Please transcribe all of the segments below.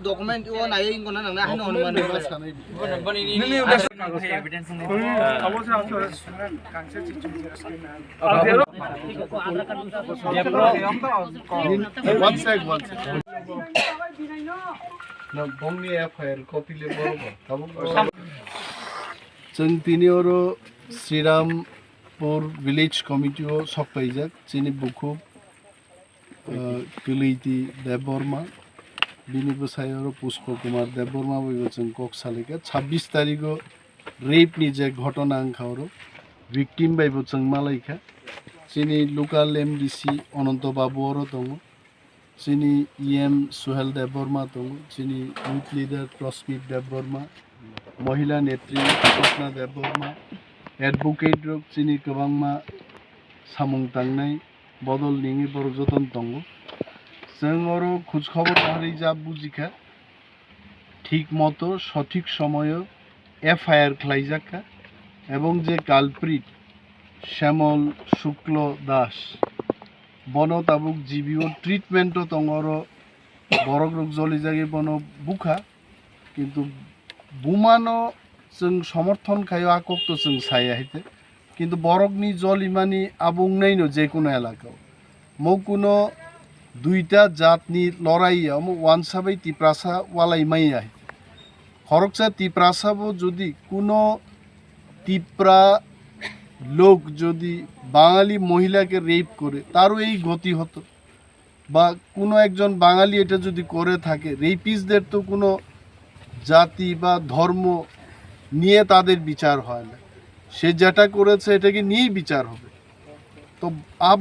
Dokumen itu naik ingkonan nang naik noman One sec. No, only FIR copy le borobo. Jeng tinioro Srirampur village committee o sokpaijak chini Bukhukjwk Kuliti Deborma bini bosayoro Pushpa Kumar Deborma boibo jeng koksalika 26 tariko rape ni je ghotona angkhaoro victim baibo jeng malaika chini local MDC Ananto Babu oro tongo chini EM Suhel Deborma tongo chini youth leader Prosmit Deborma Mohila Netri Swapna Deborma advocate rok chini kwbangma samung tangnai bodol ningi borok joton tongo जों oro খোঁজ খবর নাহারি যা বুঝিখা ঠিক মতো সঠিক সময়ে FIR খাইজাকা এবং যে কালপ্রিট শ্যামল শুক্ল দাস বনতাবুক জীবীয় ট্রিটমেন্টও তঙর বরক রোগ জলি জাগে বন বুখা কিন্তু বুমানো जों समर्थन खायो आकक तो जों साया हाइते किन्तु बरकनि जल इमानि आबुं नाइनो जे कोनो एलाकायाव मौ कोनो दुईटा जातनि लड़ाइयाव मौ वानसाबै तिप्रासा वालाई माइया खरकसा तिप्रासाबो जदि कोनो तिप्रा लोक जदि बाঙালি महिलाके रेप करे तारो এই गति हतो বা কোনো একজন বাঙালি এটা যদি করে থাকে রেপিস্টদের তো কোনো জাতি বা ধর্ম নিয়ে তাদের বিচার হয় না সে যেটা করেছে এটাকে নিয়েই বিচার হবে তো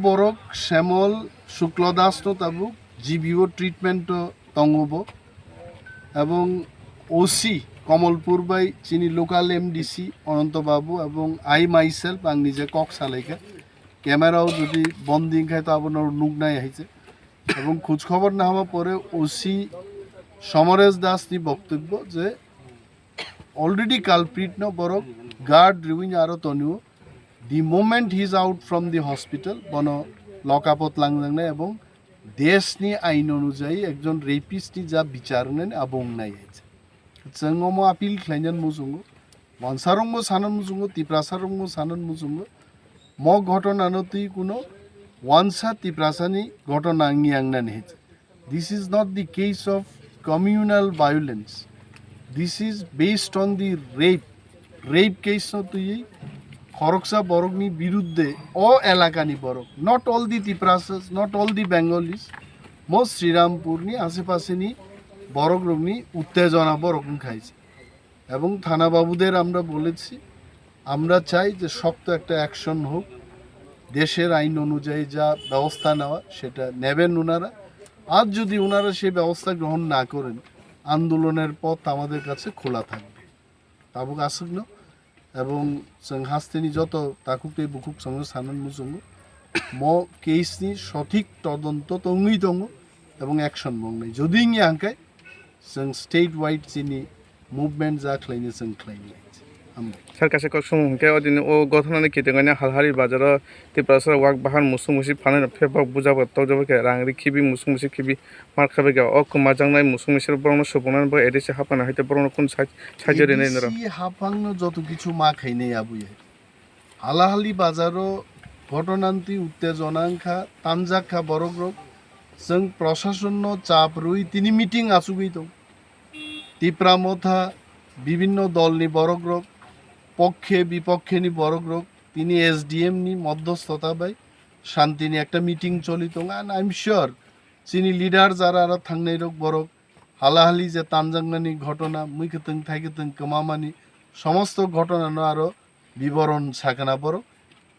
বরক শ্যামল শুক্লদাস নো তাবু জীবীয় ট্রিটমেন্ট তঙ্গব এবং ওসি কমলপুর বাই চিনি লোকাল MDC অনন্ত বাবু এবং আই মাইসেলফ আং নিজে কক সালাইকা ক্যামেরাও যদি বন্দিং খায় তো আপনার নুগনাই আইছে এবং খোঁজ খবর না হওয়া পরে ওসি সমরেশ দাস নি বক্তব্য যে already culprit no borok guard reviewing aro toniu the moment he is out from the hospital bono lokapot langjang na ebong desh ni ain onujai ekjon rapist ni ja bichar nen abong nai aise jengmo appeal khlainan mujungo wansarongmo sanan mujungo tiprasarongmo sanan mujungo mo ghotona noti kuno wansa tiprasani ghotona ngiang na ne this is not the case of communal violence. This is based on the rape case no tuyi khoroksa borok ni biruddhe o elaka ni borok not all the Tiprasas not all the Bengalis most Srirampur ni ashepashe ni borok rok ni uttejona borok খাইছে এবং থানা বাবুদের আমরা বলেছি আমরা চাই যে শক্ত একটা অ্যাকশন হোক দেশের আইন অনুযায়ী যা ব্যবস্থা নেওয়া সেটা নেবেন ওনারা আজ যদি ওনারা সেই ব্যবস্থা গ্রহণ না করেন আন্দোলনের পথ আমাদের কাছে খোলা থাকবে তাবুক আসুন এবং जों हास्तेनि যত তাকুকে বুকুক সঙ্গে সানান মুজঙ্গ ম কেসনি সঠিক তদন্ত তঙ্গি দङ এবং অ্যাকশন মংনাই যদি নি আঙ্কাই जों স্টেট ওয়াইড চিনি মুভমেন্ট যা ख्लायनो जों ख्लायनो सरकासे कक समूह के अदिन ओ गथनानि कितेगानि हालहारि बाजार तिप्रासर वाक बाहान मुसुं मुसि फाने फेबक बुजाब तजब के रांगरि खिबि मुसुं मुसि खिबि मारखाबे के अ कुमाजांनाय मुसुं मुसिर बरनो सुबुंनान ब एदिसे हापाना हाइते बरनो कोन साइजरे नै नरा इ हापांनो যত কিছু মা খাইনে আবুয়ে हालाहालि बाजारो घटनान्ति उत्तेजनांखा तानजाखा बरग्रक जों प्रशासन चाप रुई तिनि मिटिं आसुगै दं तिप्रा मथा বিভিন্ন দলনি বরগ্রক পক্ষে বিপক্ষে নি বরগ্রক তিনি SDM নি মধ্যস্থতা বাই শান্তিনি একটা মিটিং চলিত আই এম শিওর চিনি লিডার যারা আর থাংনাই রক বরক হালাহালি যে তানজাংনানি ঘটনা মুইখতং থাইখতং কমামানি সমস্ত ঘটনা আরো বিবরণ সাকানা বরক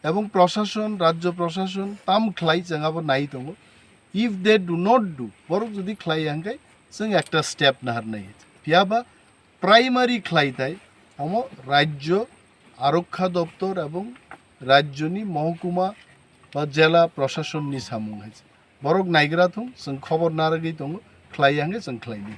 এবং প্রশাসন রাজ্য প্রশাসন তাম খ্লাই জাঙ্গাবো নাই দङ if they do not do বরক যদি খ্লাই আঙ্গাই जों একটা স্টেপ নাহার নাই পিয়াবা प्राइमारी ख्लाइताय हम राज्य आरक्षा दप्तर एवं राज्यनि महकुमा बा जिला प्रशासन नि सामुं बरक नायग्रा थं जों खबर नारगै दङ ख्लाइयांगे जों ख्लाइनि